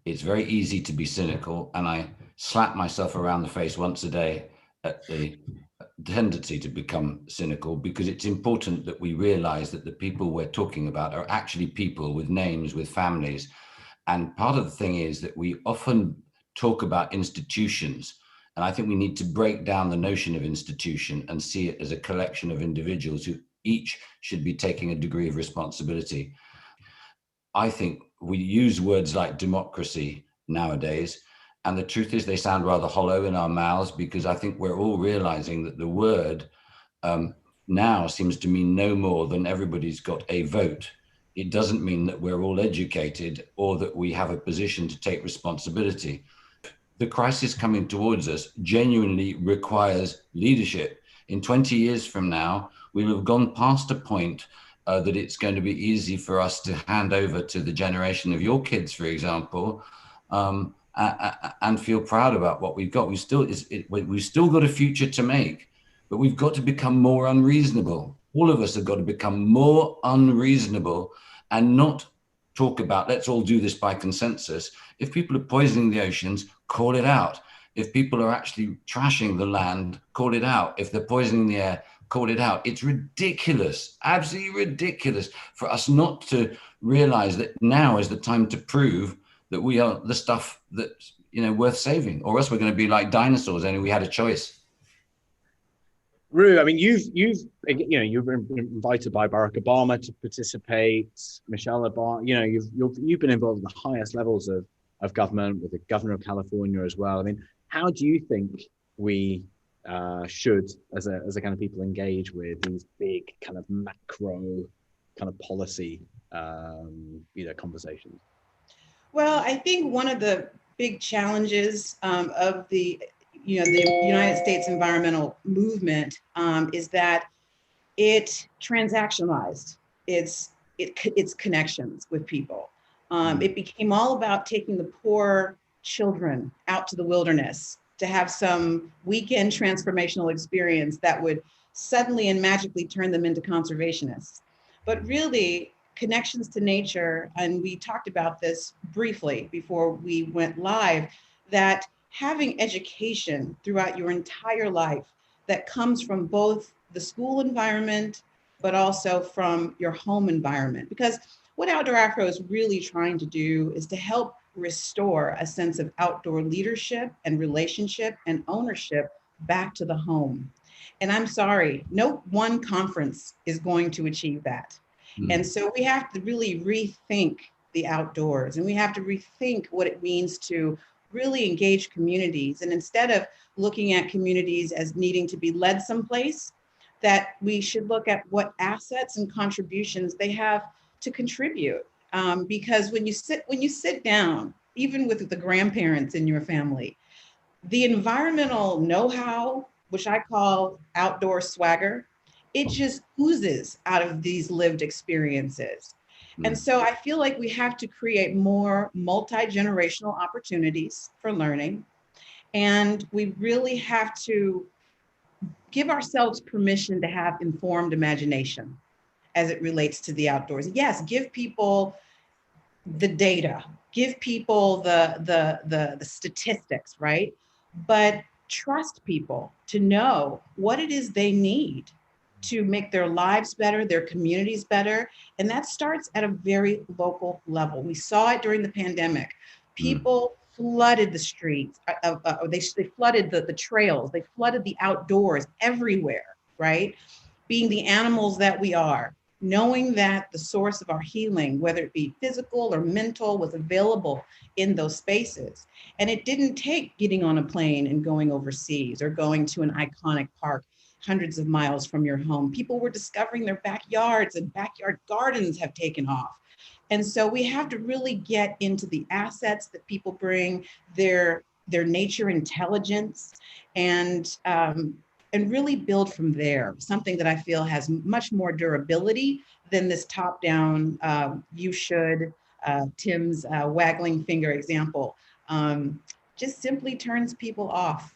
it's very easy to be cynical, and I slap myself around the face once a day at the tendency to become cynical, because it's important that we realize that the people we're talking about are actually people with names, with families. And part of the thing is that we often talk about institutions, and I think we need to break down the notion of institution and see it as a collection of individuals who each should be taking a degree of responsibility. I think we use words like democracy nowadays, and the truth is they sound rather hollow in our mouths, because I think we're all realizing that the word now seems to mean no more than everybody's got a vote. It doesn't mean that we're all educated or that we have a position to take responsibility. The crisis coming towards us genuinely requires leadership. In 20 years from now, we will have gone past a point that it's going to be easy for us to hand over to the generation of your kids, for example, and feel proud about what we've got. We've still got a future to make, but we've got to become more unreasonable. All of us have got to become more unreasonable and not talk about, let's all do this by consensus. If people are poisoning the oceans, call it out. If people are actually trashing the land, call it out. If they're poisoning the air, call it out. It's ridiculous, absolutely ridiculous, for us not to realize that now is the time to prove that we are the stuff that's, worth saving, or else we're going to be like dinosaurs, only we had a choice. Rue, I mean, you've been invited by Barack Obama to participate. Michelle Obama, you've been involved in the highest levels of government, with the governor of California as well. I mean, how do you think we should, as a kind of people, engage with these big kind of macro kind of policy, conversations? Well, I think one of the big challenges of the United States environmental movement is that it transactionalized its connections with people. It became all about taking the poor children out to the wilderness to have some weekend transformational experience that would suddenly and magically turn them into conservationists. But really, connections to nature, and we talked about this briefly before we went live, that having education throughout your entire life that comes from both the school environment, but also from your home environment. Because what Outdoor Afro is really trying to do is to help restore a sense of outdoor leadership and relationship and ownership back to the home. And I'm sorry, no one conference is going to achieve that. And so we have to really rethink the outdoors, and we have to rethink what it means to really engage communities. And instead of looking at communities as needing to be led someplace, that we should look at what assets and contributions they have to contribute. Because when you sit down, even with the grandparents in your family, the environmental know-how, which I call outdoor swagger, it just oozes out of these lived experiences. And so I feel like we have to create more multi-generational opportunities for learning. And we really have to give ourselves permission to have informed imagination as it relates to the outdoors. Yes, give people the data, give people the statistics, right? But trust people to know what it is they need to make their lives better, their communities better. And that starts at a very local level. We saw it during the pandemic. People flooded the streets, they flooded the trails, they flooded the outdoors everywhere, right? Being the animals that we are, knowing that the source of our healing, whether it be physical or mental, was available in those spaces. And it didn't take getting on a plane and going overseas or going to an iconic park hundreds of miles from your home. People were discovering their backyards, and backyard gardens have taken off. And so we have to really get into the assets that people bring, their nature intelligence, and really build from there. Something that I feel has much more durability than this top-down, you should, Tim's waggling finger example, just simply turns people off.